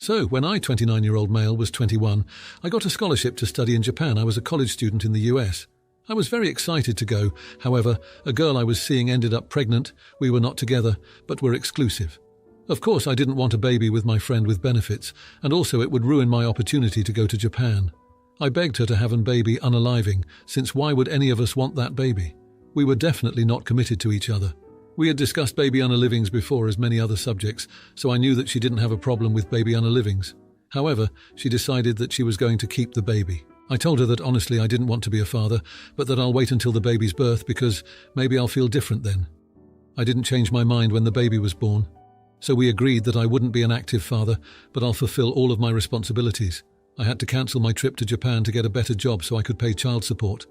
So, when I, 29-year-old male, was 21, I got a scholarship to study in Japan. I was a college student in the US. I was very excited to go. However, a girl I was seeing ended up pregnant. We were not together, but were exclusive. Of course, I didn't want a baby with my friend with benefits, and also it would ruin my opportunity to go to Japan. I begged her to have a baby unaliving, since why would any of us want that baby? We were definitely not committed to each other. We had discussed baby unalivings before as many other subjects, so I knew that she didn't have a problem with baby unalivings. However, she decided that she was going to keep the baby. I told her that honestly I didn't want to be a father, but that I'll wait until the baby's birth because maybe I'll feel different then. I didn't change my mind when the baby was born. So we agreed that I wouldn't be an active father, but I'll fulfill all of my responsibilities. I had to cancel my trip to Japan to get a better job so I could pay child support.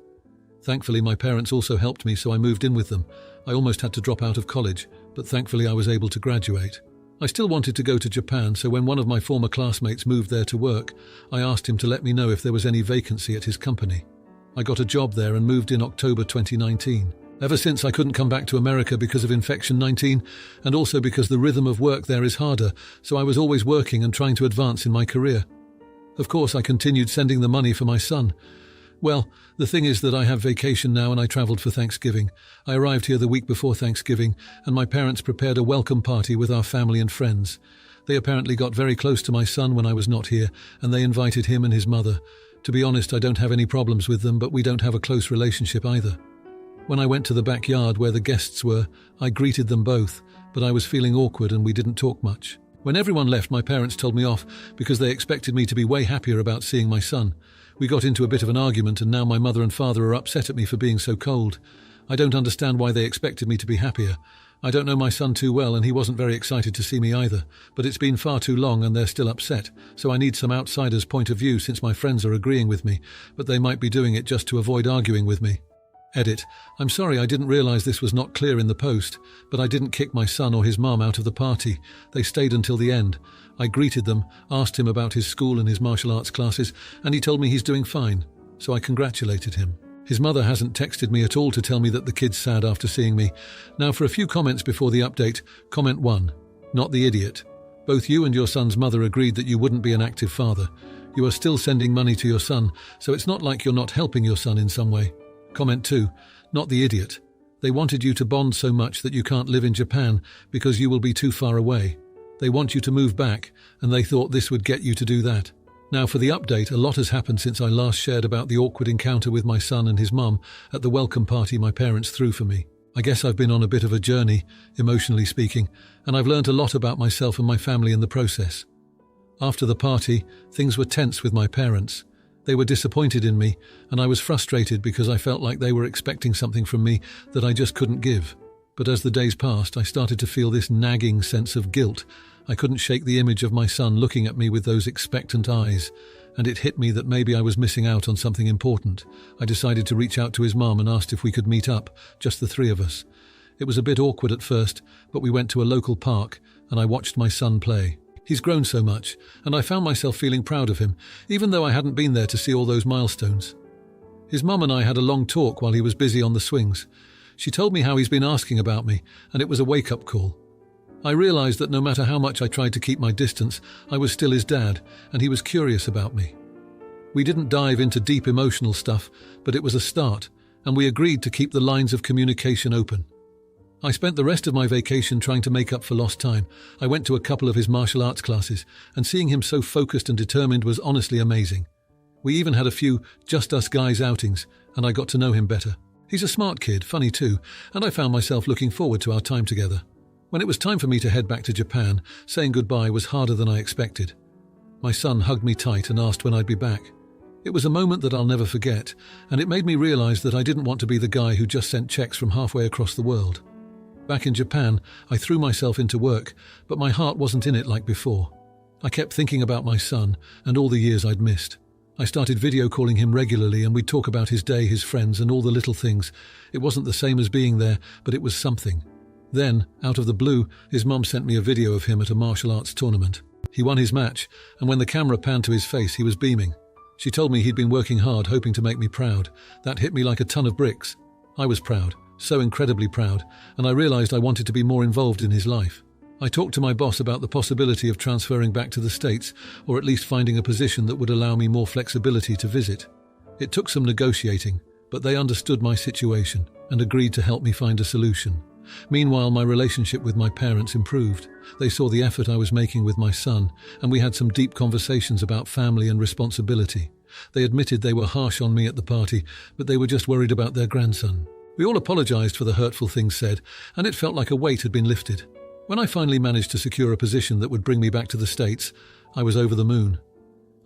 Thankfully, my parents also helped me, so I moved in with them. I almost had to drop out of college, but thankfully I was able to graduate. I still wanted to go to Japan, so when one of my former classmates moved there to work, I asked him to let me know if there was any vacancy at his company. I got a job there and moved in October 2019. Ever since, I couldn't come back to America because of infection 19, and also because the rhythm of work there is harder, so I was always working and trying to advance in my career. Of course, I continued sending the money for my son. Well, the thing is that I have vacation now and I travelled for Thanksgiving. I arrived here the week before Thanksgiving and my parents prepared a welcome party with our family and friends. They apparently got very close to my son when I was not here and they invited him and his mother. To be honest, I don't have any problems with them, but we don't have a close relationship either. When I went to the backyard where the guests were, I greeted them both, but I was feeling awkward and we didn't talk much. When everyone left, my parents told me off because they expected me to be way happier about seeing my son. We got into a bit of an argument and now my mother and father are upset at me for being so cold. I don't understand why they expected me to be happier. I don't know my son too well and he wasn't very excited to see me either, but it's been far too long and they're still upset, so I need some outsider's point of view since my friends are agreeing with me, but they might be doing it just to avoid arguing with me. Edit. I'm sorry I didn't realise this was not clear in the post, but I didn't kick my son or his mum out of the party. They stayed until the end. I greeted them, asked him about his school and his martial arts classes, and he told me he's doing fine, so I congratulated him. His mother hasn't texted me at all to tell me that the kid's sad after seeing me. Now for a few comments before the update. Comment 1. Not the idiot. Both you and your son's mother agreed that you wouldn't be an active father. You are still sending money to your son, so it's not like you're not helping your son in some way. Comment 2. Not the idiot. They wanted you to bond so much that you can't live in Japan because you will be too far away. They want you to move back, and they thought this would get you to do that. Now for the update, a lot has happened since I last shared about the awkward encounter with my son and his mum at the welcome party my parents threw for me. I guess I've been on a bit of a journey, emotionally speaking, and I've learned a lot about myself and my family in the process. After the party, things were tense with my parents. They were disappointed in me, and I was frustrated because I felt like they were expecting something from me that I just couldn't give. But as the days passed, I started to feel this nagging sense of guilt. I couldn't shake the image of my son looking at me with those expectant eyes, and it hit me that maybe I was missing out on something important. I decided to reach out to his mum and asked if we could meet up, just the three of us. It was a bit awkward at first, but we went to a local park, and I watched my son play. He's grown so much, and I found myself feeling proud of him, even though I hadn't been there to see all those milestones. His mum and I had a long talk while he was busy on the swings. She told me how he's been asking about me, and it was a wake-up call. I realised that no matter how much I tried to keep my distance, I was still his dad, and he was curious about me. We didn't dive into deep emotional stuff, but it was a start, and we agreed to keep the lines of communication open. I spent the rest of my vacation trying to make up for lost time. I went to a couple of his martial arts classes, and seeing him so focused and determined was honestly amazing. We even had a few just us guys outings, and I got to know him better. He's a smart kid, funny too, and I found myself looking forward to our time together. When it was time for me to head back to Japan, saying goodbye was harder than I expected. My son hugged me tight and asked when I'd be back. It was a moment that I'll never forget, and it made me realise that I didn't want to be the guy who just sent checks from halfway across the world. Back in Japan, I threw myself into work, but my heart wasn't in it like before. I kept thinking about my son and all the years I'd missed. I started video calling him regularly and we'd talk about his day, his friends, and all the little things. It wasn't the same as being there, but it was something. Then, out of the blue, his mum sent me a video of him at a martial arts tournament. He won his match, and when the camera panned to his face, he was beaming. She told me he'd been working hard, hoping to make me proud. That hit me like a ton of bricks. I was proud. So incredibly proud, and I realised I wanted to be more involved in his life. I talked to my boss about the possibility of transferring back to the States, or at least finding a position that would allow me more flexibility to visit. It took some negotiating, but they understood my situation and agreed to help me find a solution. Meanwhile, my relationship with my parents improved. They saw the effort I was making with my son, and we had some deep conversations about family and responsibility. They admitted they were harsh on me at the party, but they were just worried about their grandson. We all apologized for the hurtful things said, and it felt like a weight had been lifted. When I finally managed to secure a position that would bring me back to the States, I was over the moon.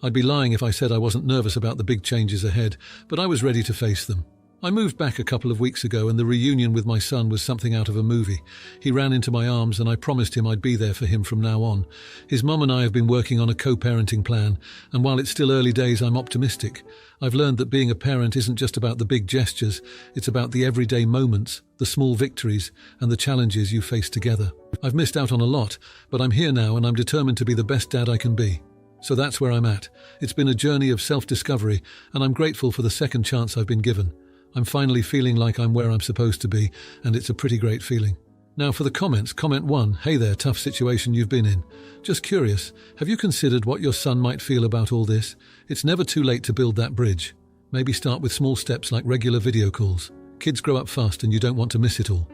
I'd be lying if I said I wasn't nervous about the big changes ahead, but I was ready to face them. I moved back a couple of weeks ago, and the reunion with my son was something out of a movie. He ran into my arms and I promised him I'd be there for him from now on. His mum and I have been working on a co-parenting plan, and while it's still early days, I'm optimistic. I've learned that being a parent isn't just about the big gestures, it's about the everyday moments, the small victories, and the challenges you face together. I've missed out on a lot, but I'm here now and I'm determined to be the best dad I can be. So that's where I'm at. It's been a journey of self-discovery, and I'm grateful for the second chance I've been given. I'm finally feeling like I'm where I'm supposed to be, and it's a pretty great feeling. Now for the comments. Comment 1. Hey there, tough situation you've been in. Just curious, have you considered what your son might feel about all this? It's never too late to build that bridge. Maybe start with small steps like regular video calls. Kids grow up fast and you don't want to miss it all.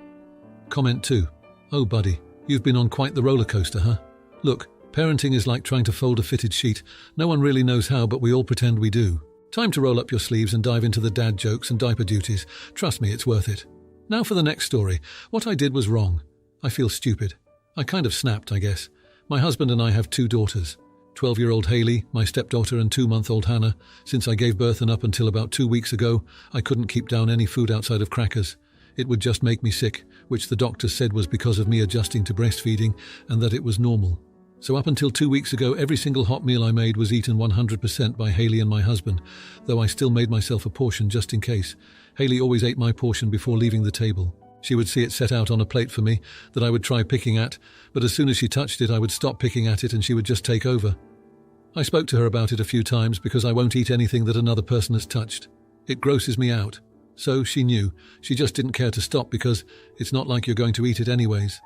Comment 2. Oh buddy, you've been on quite the roller coaster, huh? Look, parenting is like trying to fold a fitted sheet. No one really knows how, but we all pretend we do. Time to roll up your sleeves and dive into the dad jokes and diaper duties. Trust me, it's worth it. Now for the next story. What I did was wrong. I feel stupid. I kind of snapped, I guess. My husband and I have 2 daughters. 12-year-old Hayley, my stepdaughter, and 2-month-old Hannah. Since I gave birth and up until about 2 weeks ago, I couldn't keep down any food outside of crackers. It would just make me sick, which the doctors said was because of me adjusting to breastfeeding and that it was normal. So up until 2 weeks ago, every single hot meal I made was eaten 100% by Hayley and my husband, though I still made myself a portion just in case. Hayley always ate my portion before leaving the table. She would see it set out on a plate for me that I would try picking at, but as soon as she touched it, I would stop picking at it and she would just take over. I spoke to her about it a few times because I won't eat anything that another person has touched. It grosses me out. So she knew. She just didn't care to stop because it's not like you're going to eat it anyways.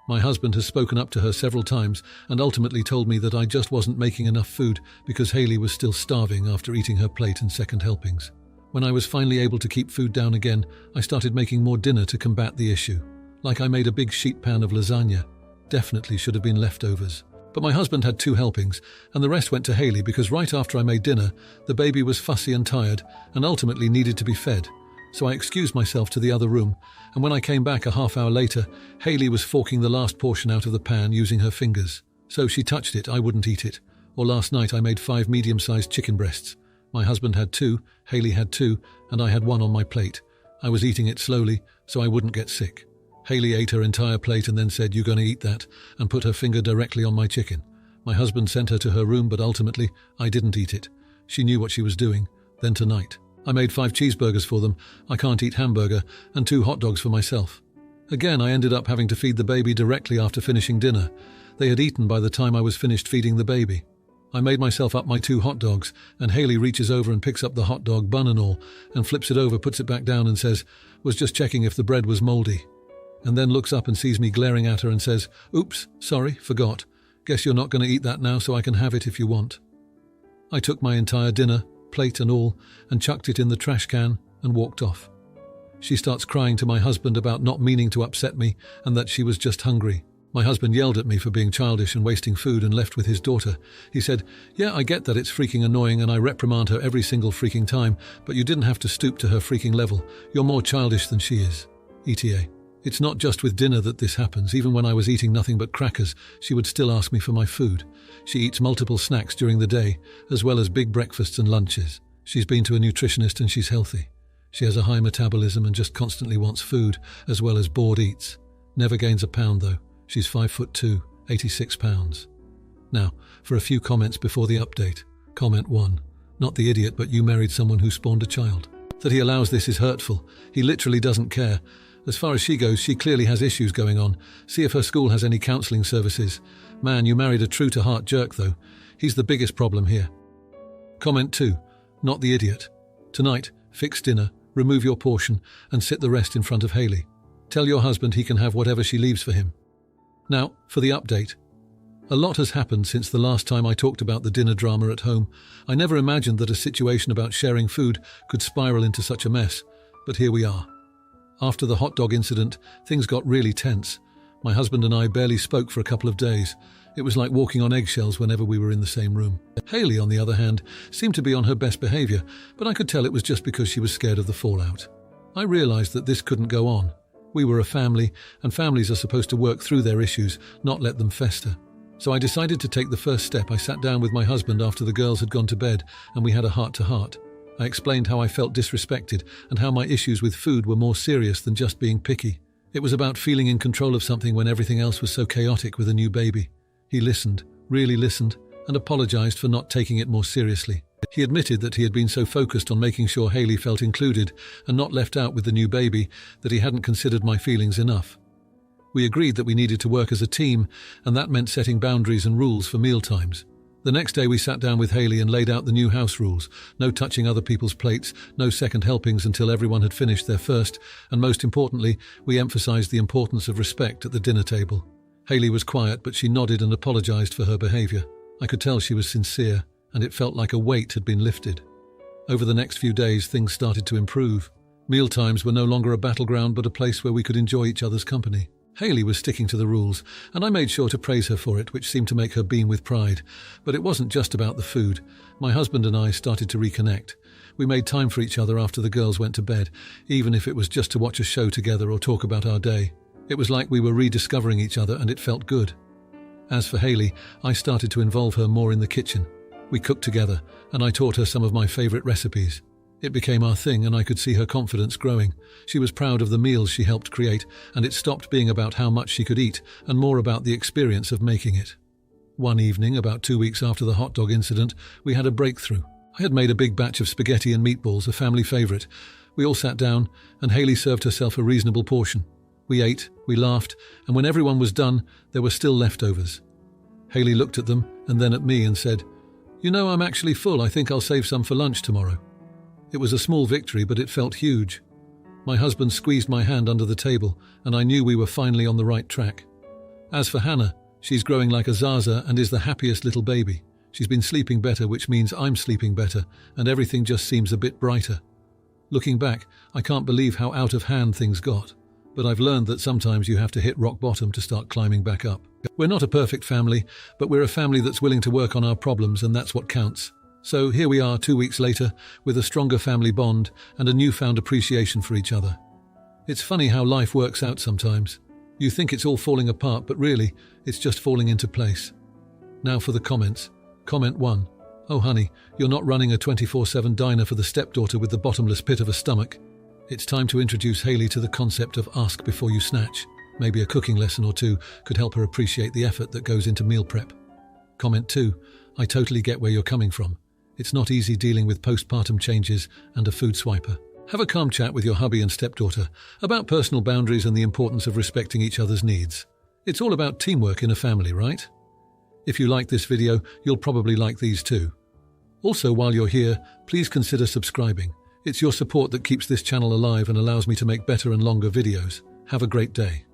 My husband has spoken up to her several times and ultimately told me that I just wasn't making enough food because Hayley was still starving after eating her plate and second helpings. When I was finally able to keep food down again, I started making more dinner to combat the issue. Like I made a big sheet pan of lasagna. Definitely should have been leftovers. But my husband had 2 helpings, and the rest went to Hayley because right after I made dinner, the baby was fussy and tired and ultimately needed to be fed. So I excused myself to the other room, and when I came back a half hour later, Hayley was forking the last portion out of the pan using her fingers. So she touched it, I wouldn't eat it. Or last night I made 5 medium-sized chicken breasts. My husband had 2, Hayley had 2, and I had 1 on my plate. I was eating it slowly, so I wouldn't get sick. Hayley ate her entire plate and then said, "You gonna eat that?" and put her finger directly on my chicken. My husband sent her to her room, but ultimately, I didn't eat it. She knew what she was doing. Then tonight, I made 5 cheeseburgers for them, I can't eat hamburger, and 2 hot dogs for myself. Again, I ended up having to feed the baby directly after finishing dinner. They had eaten by the time I was finished feeding the baby. I made myself up my 2 hot dogs, and Hayley reaches over and picks up the hot dog, bun and all, and flips it over, puts it back down and says, "Was just checking if the bread was moldy." And then looks up and sees me glaring at her and says, "Oops, sorry, forgot. Guess you're not going to eat that now, so I can have it if you want." I took my entire dinner, plate and all, and chucked it in the trash can and walked off. She starts crying to my husband about not meaning to upset me and that she was just hungry. My husband yelled at me for being childish and wasting food and left with his daughter. He said, "Yeah, I get that it's freaking annoying and I reprimand her every single freaking time, but you didn't have to stoop to her freaking level. You're more childish than she is." ETA. It's not just with dinner that this happens. Even when I was eating nothing but crackers, she would still ask me for my food. She eats multiple snacks during the day, as well as big breakfasts and lunches. She's been to a nutritionist and she's healthy. She has a high metabolism and just constantly wants food, as well as bored eats. Never gains a pound though. She's 5'2", 86 pounds. Now, for a few comments before the update. Comment 1. Not the idiot, but you married someone who spawned a child. That he allows this is hurtful. He literally doesn't care. As far as she goes, she clearly has issues going on. See if her school has any counselling services. Man, you married a true-to-heart jerk, though. He's the biggest problem here. Comment 2. Not the idiot. Tonight, fix dinner, remove your portion, and sit the rest in front of Hayley. Tell your husband he can have whatever she leaves for him. Now, for the update. A lot has happened since the last time I talked about the dinner drama at home. I never imagined that a situation about sharing food could spiral into such a mess, but here we are. After the hot dog incident, things got really tense. My husband and I barely spoke for a couple of days. It was like walking on eggshells whenever we were in the same room. Hayley, on the other hand, seemed to be on her best behavior, but I could tell it was just because she was scared of the fallout. I realized that this couldn't go on. We were a family, and families are supposed to work through their issues, not let them fester. So I decided to take the first step. I sat down with my husband after the girls had gone to bed, and we had a heart-to-heart. I explained how I felt disrespected and how my issues with food were more serious than just being picky. It was about feeling in control of something when everything else was so chaotic with a new baby. He listened, really listened, and apologized for not taking it more seriously. He admitted that he had been so focused on making sure Hayley felt included and not left out with the new baby that he hadn't considered my feelings enough. We agreed that we needed to work as a team, and that meant setting boundaries and rules for mealtimes. The next day we sat down with Hayley and laid out the new house rules. No touching other people's plates, no second helpings until everyone had finished their first, and most importantly, we emphasized the importance of respect at the dinner table. Hayley was quiet, but she nodded and apologized for her behavior. I could tell she was sincere, and it felt like a weight had been lifted. Over the next few days, things started to improve. Mealtimes were no longer a battleground, but a place where we could enjoy each other's company. Hayley was sticking to the rules, and I made sure to praise her for it, which seemed to make her beam with pride. But it wasn't just about the food. My husband and I started to reconnect. We made time for each other after the girls went to bed, even if it was just to watch a show together or talk about our day. It was like we were rediscovering each other, and it felt good. As for Hayley, I started to involve her more in the kitchen. We cooked together, and I taught her some of my favorite recipes. It became our thing, and I could see her confidence growing. She was proud of the meals she helped create, and it stopped being about how much she could eat and more about the experience of making it. One evening, about 2 weeks after the hot dog incident, we had a breakthrough. I had made a big batch of spaghetti and meatballs, a family favorite. We all sat down, and Hayley served herself a reasonable portion. We ate, we laughed, and when everyone was done, there were still leftovers. Hayley looked at them and then at me and said, "You know, I'm actually full. I think I'll save some for lunch tomorrow." It was a small victory, but it felt huge. My husband squeezed my hand under the table, and I knew we were finally on the right track. As for Hannah, she's growing like a Zaza and is the happiest little baby. She's been sleeping better, which means I'm sleeping better, and everything just seems a bit brighter. Looking back, I can't believe how out of hand things got, but I've learned that sometimes you have to hit rock bottom to start climbing back up. We're not a perfect family, but we're a family that's willing to work on our problems, and that's what counts. So here we are 2 weeks later, with a stronger family bond and a newfound appreciation for each other. It's funny how life works out sometimes. You think it's all falling apart, but really, it's just falling into place. Now for the comments. Comment 1. Oh honey, you're not running a 24/7 diner for the stepdaughter with the bottomless pit of a stomach. It's time to introduce Hayley to the concept of ask before you snatch. Maybe a cooking lesson or two could help her appreciate the effort that goes into meal prep. Comment 2. I totally get where you're coming from. It's not easy dealing with postpartum changes and a food swiper. Have a calm chat with your hubby and stepdaughter about personal boundaries and the importance of respecting each other's needs. It's all about teamwork in a family, right? If you like this video, you'll probably like these too. Also, while you're here, please consider subscribing. It's your support that keeps this channel alive and allows me to make better and longer videos. Have a great day.